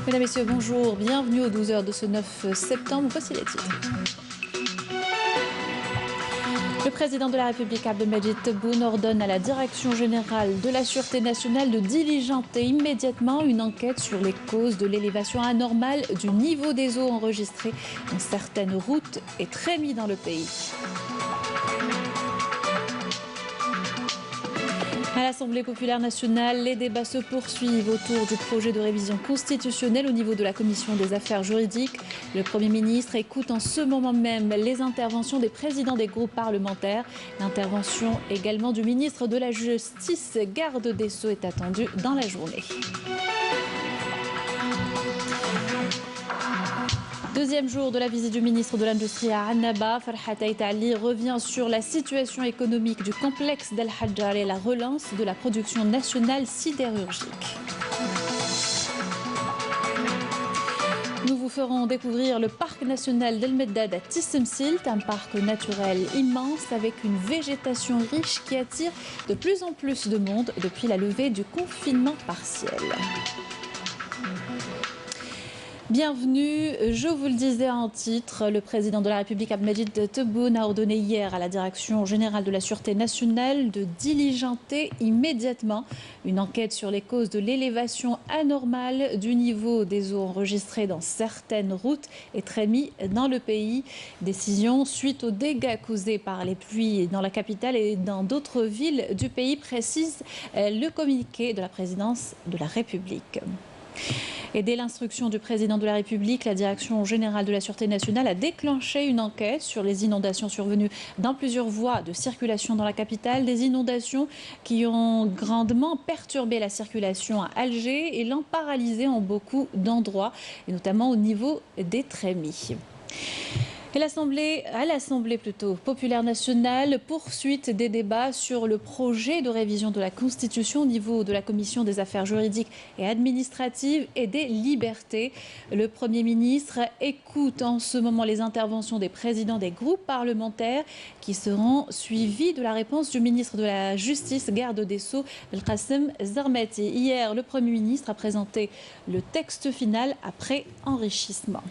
Mesdames, Messieurs, bonjour. Bienvenue aux 12h de ce 9 septembre. Voici les titres. Le président de la République, Abdelmadjid Tebboune, ordonne à la Direction générale de la Sûreté nationale de diligenter immédiatement une enquête sur les causes de l'élévation anormale du niveau des eaux enregistrées dans certaines routes et trémies dans le pays. À l'Assemblée populaire nationale, les débats se poursuivent autour du projet de révision constitutionnelle au niveau de la Commission des affaires juridiques. Le Premier ministre écoute en ce moment même les interventions des présidents des groupes parlementaires. L'intervention également du ministre de la Justice, garde des Sceaux, est attendue dans la journée. Deuxième jour de la visite du ministre de l'Industrie à Annaba, Farhat Ait Ali revient sur la situation économique du complexe d'El Hadjar et la relance de la production nationale sidérurgique. Nous vous ferons découvrir le parc national d'El Meddad à Tissemsilt, un parc naturel immense avec une végétation riche qui attire de plus en plus de monde depuis la levée du confinement partiel. Bienvenue, je vous le disais en titre, le président de la République Abdelmadjid Tebboune a ordonné hier à la Direction générale de la Sûreté nationale de diligenter immédiatement une enquête sur les causes de l'élévation anormale du niveau des eaux enregistrées dans certaines routes et trémies dans le pays. Décision suite aux dégâts causés par les pluies dans la capitale et dans d'autres villes du pays, précise le communiqué de la présidence de la République. Et dès l'instruction du président de la République, la Direction générale de la Sûreté nationale a déclenché une enquête sur les inondations survenues dans plusieurs voies de circulation dans la capitale. Des inondations qui ont grandement perturbé la circulation à Alger et l'ont paralysée en beaucoup d'endroits, et notamment au niveau des trémies. Et à l'Assemblée populaire nationale, poursuite des débats sur le projet de révision de la Constitution au niveau de la Commission des affaires juridiques et administratives et des libertés. Le Premier ministre écoute en ce moment les interventions des présidents des groupes parlementaires qui seront suivies de la réponse du ministre de la Justice, garde des Sceaux, Belkacem Zarmati. Hier, le Premier ministre a présenté le texte final après enrichissement.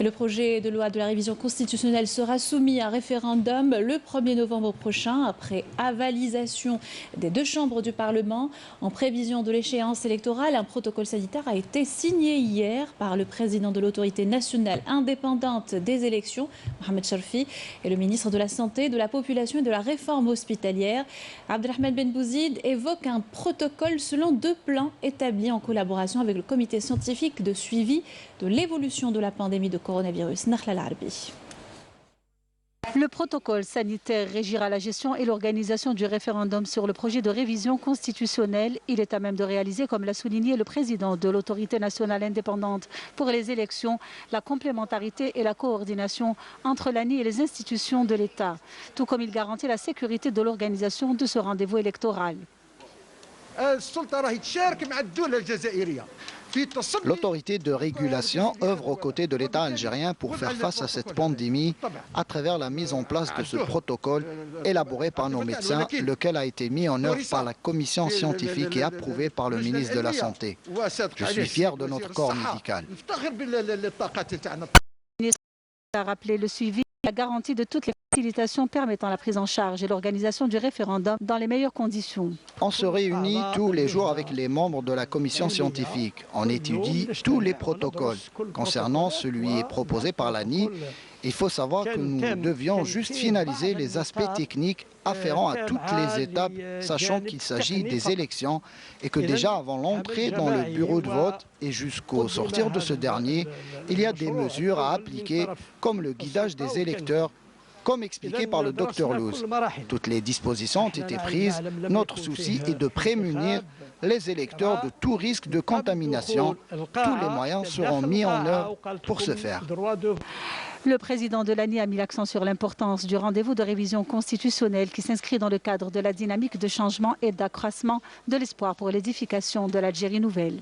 Le projet de loi de la révision constitutionnelle sera soumis à référendum le 1er novembre prochain, après avalisation des deux chambres du Parlement. En prévision de l'échéance électorale, un protocole sanitaire a été signé hier par le président de l'autorité nationale indépendante des élections, Mohamed Sharfi, et le ministre de la Santé, de la Population et de la Réforme hospitalière. Abdelrahman Ben Bouzid évoque un protocole selon deux plans établis en collaboration avec le comité scientifique de suivi de l'évolution de la pandémie de coronavirus. Le protocole sanitaire régira la gestion et l'organisation du référendum sur le projet de révision constitutionnelle. Il est à même de réaliser, comme l'a souligné le président de l'autorité nationale indépendante pour les élections, la complémentarité et la coordination entre l'ANI et les institutions de l'État, tout comme il garantit la sécurité de l'organisation de ce rendez-vous électoral. L'autorité de régulation œuvre aux côtés de l'État algérien pour faire face à cette pandémie à travers la mise en place de ce protocole élaboré par nos médecins, lequel a été mis en œuvre par la commission scientifique et approuvé par le ministre de la Santé. Je suis fier de notre corps médical. Le ministre a rappelé le suivi et la garantie de toutes les facilitations permettant la prise en charge et l'organisation du référendum dans les meilleures conditions. On se réunit tous les jours avec les membres de la commission scientifique. On étudie tous les protocoles. Concernant celui proposé par l'ANI, il faut savoir que nous devions juste finaliser les aspects techniques afférents à toutes les étapes, sachant qu'il s'agit des élections et que déjà avant l'entrée dans le bureau de vote et jusqu'au sortir de ce dernier, il y a des mesures à appliquer comme le guidage des électeurs, comme expliqué par le Dr Louz. Toutes les dispositions ont été prises. Notre souci est de prémunir les électeurs de tout risque de contamination. Tous les moyens seront mis en œuvre pour ce faire. Le président de l'ANI a mis l'accent sur l'importance du rendez-vous de révision constitutionnelle qui s'inscrit dans le cadre de la dynamique de changement et d'accroissement de l'espoir pour l'édification de l'Algérie nouvelle.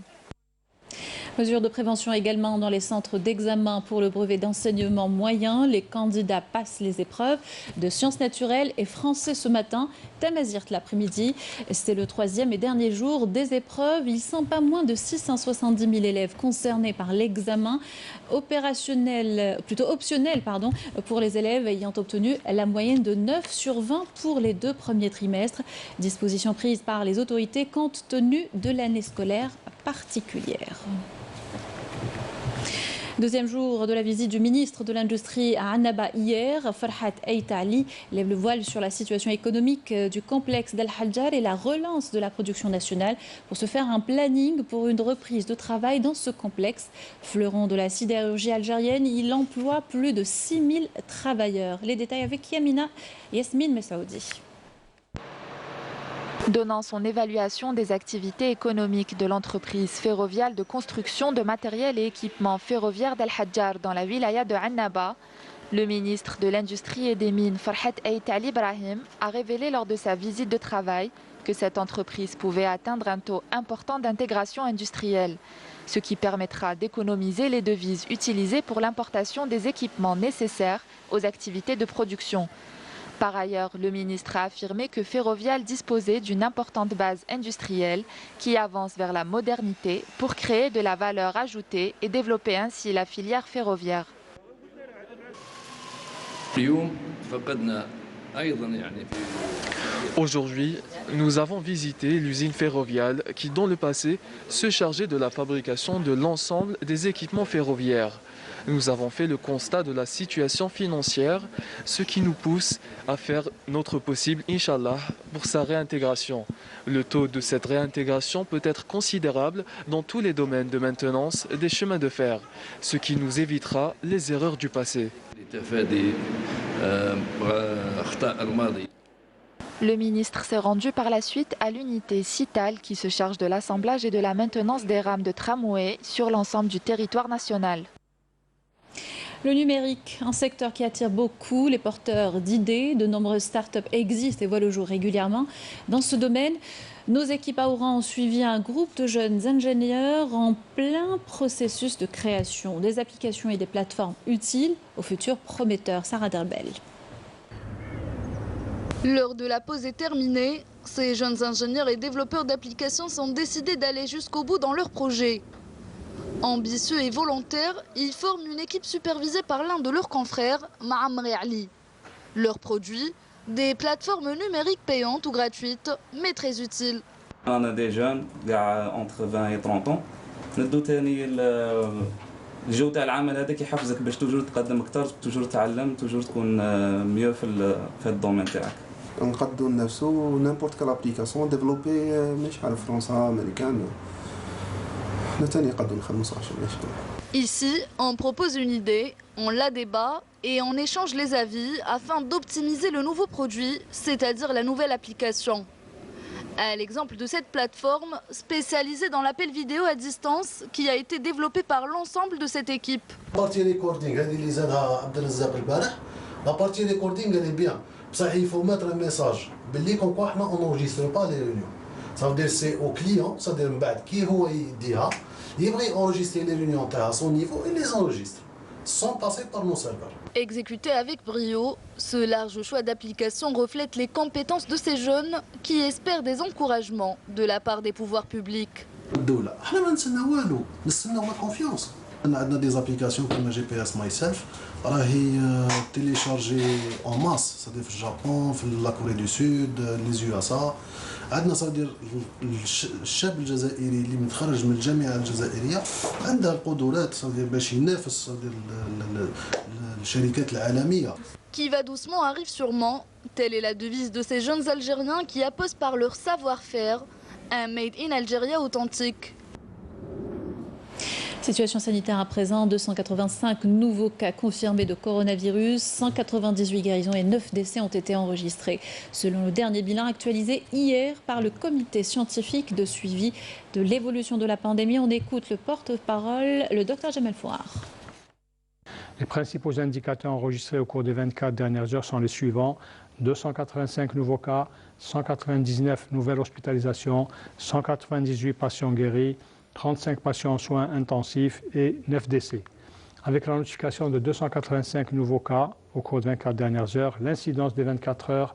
Mesures de prévention également dans les centres d'examen pour le brevet d'enseignement moyen. Les candidats passent les épreuves de sciences naturelles et français ce matin, Tamazirt l'après-midi. C'est le troisième et dernier jour des épreuves. Ils sont pas moins de 670 000 élèves concernés par l'examen optionnel pour les élèves ayant obtenu la moyenne de 9 sur 20 pour les 2 premiers trimestres. Disposition prise par les autorités compte tenu de l'année scolaire particulière. Deuxième jour de la visite du ministre de l'Industrie à Annaba hier, Farhat Aït-Ali lève le voile sur la situation économique du complexe d'Al-Hadjar et la relance de la production nationale pour se faire un planning pour une reprise de travail dans ce complexe. Fleuron de la sidérurgie algérienne, il emploie plus de 6 000 travailleurs. Les détails avec Yasmine Messaoudi. Donnant son évaluation des activités économiques de l'entreprise ferroviaire de construction de matériel et équipements ferroviaires d'Al-Hadjar dans la wilaya de Annaba, le ministre de l'Industrie et des Mines, Farhat Aït-Ali Ibrahim, a révélé lors de sa visite de travail que cette entreprise pouvait atteindre un taux important d'intégration industrielle, ce qui permettra d'économiser les devises utilisées pour l'importation des équipements nécessaires aux activités de production. Par ailleurs, le ministre a affirmé que Ferrovial disposait d'une importante base industrielle qui avance vers la modernité pour créer de la valeur ajoutée et développer ainsi la filière ferroviaire. Aujourd'hui, nous avons visité l'usine ferroviale qui, dans le passé, se chargeait de la fabrication de l'ensemble des équipements ferroviaires. Nous avons fait le constat de la situation financière, ce qui nous pousse à faire notre possible, Inch'Allah, pour sa réintégration. Le taux de cette réintégration peut être considérable dans tous les domaines de maintenance des chemins de fer, ce qui nous évitera les erreurs du passé. Le ministre s'est rendu par la suite à l'unité Cital qui se charge de l'assemblage et de la maintenance des rames de tramway sur l'ensemble du territoire national. Le numérique, un secteur qui attire beaucoup les porteurs d'idées. De nombreuses start-up existent et voient le jour régulièrement. Dans ce domaine, nos équipes à Oran ont suivi un groupe de jeunes ingénieurs en plein processus de création des applications et des plateformes utiles aux futurs prometteurs. Sarah Derbel. L'heure de la pause est terminée. Ces jeunes ingénieurs et développeurs d'applications sont décidés d'aller jusqu'au bout dans leur projet. Ambitieux et volontaires, ils forment une équipe supervisée par l'un de leurs confrères, Ma'amri Ali. Leurs produits, des plateformes numériques payantes ou gratuites, mais très utiles. On a des jeunes entre 20 et 30 ans. ندو ثاني الجو تاع العمل هذاك يحفزك باش توجور تقدم اكثر توجور تعلم توجور تكون ميو في الدومين تاعك. نقدروا نفسو n'importe quelle application développée مش عارف فرنسا امريكان. Ici, on propose une idée, on la débat et on échange les avis afin d'optimiser le nouveau produit, c'est-à-dire la nouvelle application. À l'exemple de cette plateforme spécialisée dans l'appel vidéo à distance qui a été développée par l'ensemble de cette équipe. La partie recording, elle est bien. Il faut mettre un message. On n'enregistre pas les réunions. Ça veut dire c'est au client, ça veut dire qui il va enregistrer les réunions à son niveau et les enregistre, sans passer par nos serveurs. Exécuté avec brio, ce large choix d'applications reflète les compétences de ces jeunes qui espèrent des encouragements de la part des pouvoirs publics. On a des applications comme GPS Myself, téléchargées en masse, c'est-à-dire au Japon, la Corée du Sud, les USA. عندنا صدير الشاب الجزائري اللي متخرج من الجامعه الجزائريه عنده القدرات صدير باش ينافس صدير الشركات العالميه. Qui va doucement arrive sûrement. Telle est la devise de ces jeunes Algériens qui apposent par leur savoir-faire un made in Algérie authentique. Situation sanitaire à présent, 285 nouveaux cas confirmés de coronavirus, 198 guérisons et 9 décès ont été enregistrés. Selon le dernier bilan actualisé hier par le comité scientifique de suivi de l'évolution de la pandémie, on écoute le porte-parole, le Dr Jamal Fouar. Les principaux indicateurs enregistrés au cours des 24 dernières heures sont les suivants. 285 nouveaux cas, 199 nouvelles hospitalisations, 198 patients guéris, 35 patients en soins intensifs et 9 décès. Avec la notification de 285 nouveaux cas au cours des 24 dernières heures, l'incidence des 24 heures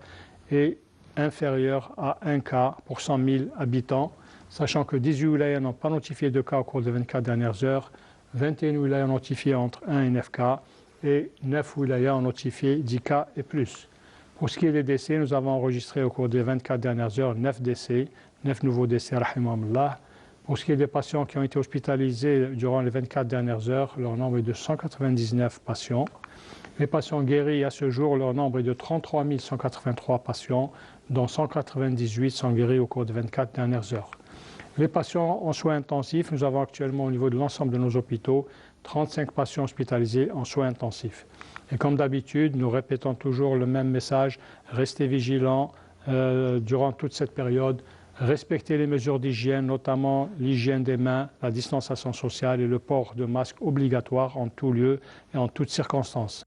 est inférieure à 1 cas pour 100 000 habitants, sachant que 18 wilayas n'ont pas notifié de cas au cours des 24 dernières heures, 21 wilayas ont notifié entre 1 et 9 cas et 9 wilayas ont notifié 10 cas et plus. Pour ce qui est des décès, nous avons enregistré au cours des 24 dernières heures 9 décès, 9 nouveaux décès, rahimahumullah. Pour ce qui est des patients qui ont été hospitalisés durant les 24 dernières heures, leur nombre est de 199 patients. Les patients guéris à ce jour, leur nombre est de 33 183 patients, dont 198 sont guéris au cours des 24 dernières heures. Les patients en soins intensifs, nous avons actuellement au niveau de l'ensemble de nos hôpitaux 35 patients hospitalisés en soins intensifs. Et comme d'habitude, nous répétons toujours le même message, restez vigilants durant toute cette période, respectez les mesures d'hygiène, notamment l'hygiène des mains, la distanciation sociale et le port de masque obligatoire en tout lieu et en toutes circonstances.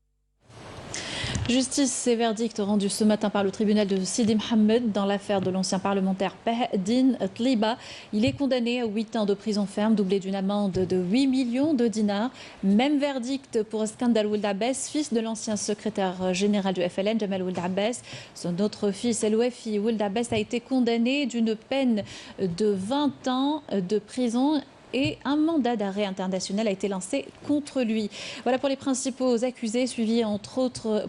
Justice et verdict rendu ce matin par le tribunal de Sidi Mohamed dans l'affaire de l'ancien parlementaire Bahedine Tliba. Il est condamné à 8 ans de prison ferme, doublé d'une amende de 8 millions de dinars. Même verdict pour Skandal Ould Abbas, fils de l'ancien secrétaire général du FLN, Jamal Ould Abbas. Son autre fils, Elouafi Ould Abbas, a été condamné d'une peine de 20 ans de prison et un mandat d'arrêt international a été lancé contre lui. Voilà pour les principaux accusés, poursuivis entre autres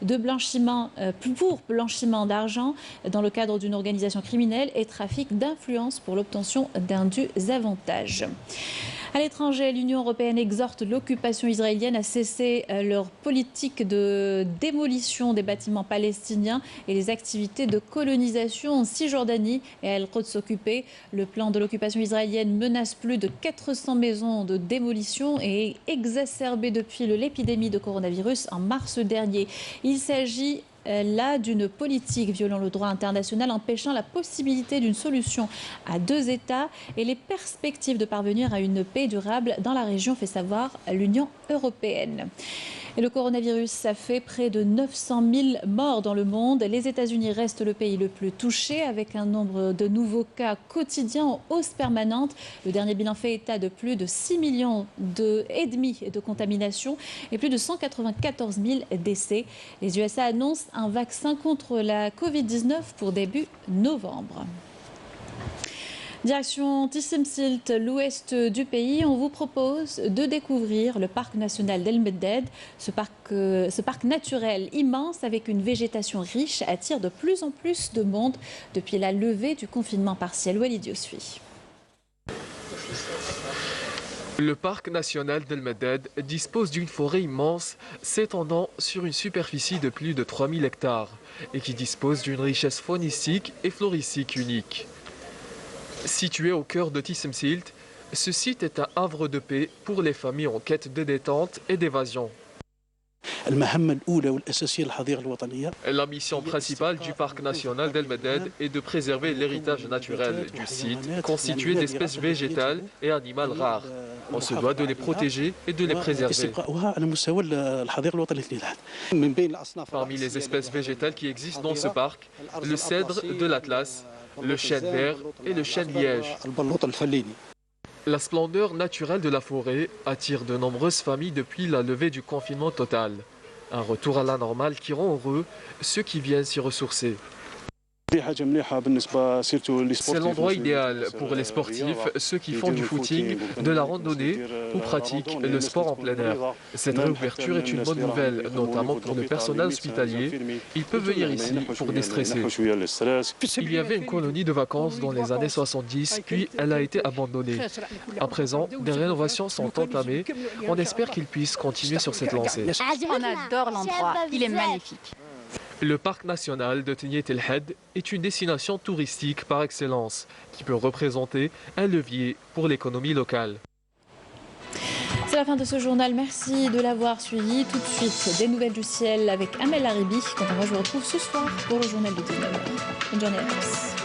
de blanchiment, pour blanchiment d'argent dans le cadre d'une organisation criminelle et trafic d'influence pour l'obtention d'indus avantages. À l'étranger, l'Union européenne exhorte l'occupation israélienne à cesser leur politique de démolition des bâtiments palestiniens et les activités de colonisation en Cisjordanie et à El-Quds occupée. Le plan de l'occupation israélienne menace plus de 400 maisons de démolition et est exacerbé depuis l'épidémie de coronavirus en mars dernier. Il s'agit là d'une politique violant le droit international, empêchant la possibilité d'une solution à 2 États et les perspectives de parvenir à une paix durable dans la région, fait savoir l'Union européenne. Et le coronavirus, ça fait près de 900 000 morts dans le monde. Les États-Unis restent le pays le plus touché, avec un nombre de nouveaux cas quotidiens en hausse permanente. Le dernier bilan fait état de plus de 6,5 millions de contaminations et plus de 194 000 décès. Les USA annoncent un vaccin contre la Covid-19 pour début novembre. Direction Tissemsilt, l'ouest du pays, on vous propose de découvrir le parc national d'El Medded. Ce parc naturel immense avec une végétation riche attire de plus en plus de monde depuis la levée du confinement partiel. Walid Yousfi. Le parc national d'El Medded dispose d'une forêt immense s'étendant sur une superficie de plus de 3000 hectares et qui dispose d'une richesse faunistique et floristique unique. Situé au cœur de Tissemsilt, ce site est un havre de paix pour les familles en quête de détente et d'évasion. La mission principale du parc national d'El Medded est de préserver l'héritage naturel du site, constitué d'espèces végétales et animales rares. On se doit de les protéger et de les préserver. Parmi les espèces végétales qui existent dans ce parc, le cèdre de l'Atlas, le chêne vert et le chêne liège. La splendeur naturelle de la forêt attire de nombreuses familles depuis la levée du confinement total. Un retour à la normale qui rend heureux ceux qui viennent s'y ressourcer. C'est l'endroit idéal pour les sportifs, ceux qui font du footing, de la randonnée ou pratiquent le sport en plein air. Cette réouverture est une bonne nouvelle, notamment pour le personnel hospitalier. Ils peuvent venir ici pour déstresser. Il y avait une colonie de vacances dans les années 70, puis elle a été abandonnée. À présent, des rénovations sont entamées. On espère qu'ils puissent continuer sur cette lancée. On adore l'endroit, il est magnifique. Le parc national de Tniet El Had est une destination touristique par excellence qui peut représenter un levier pour l'économie locale. C'est la fin de ce journal. Merci de l'avoir suivi. Tout de suite, des nouvelles du ciel avec Amel Haribi. Quant à moi, je vous retrouve ce soir pour le journal de 19h. Bonne journée à tous.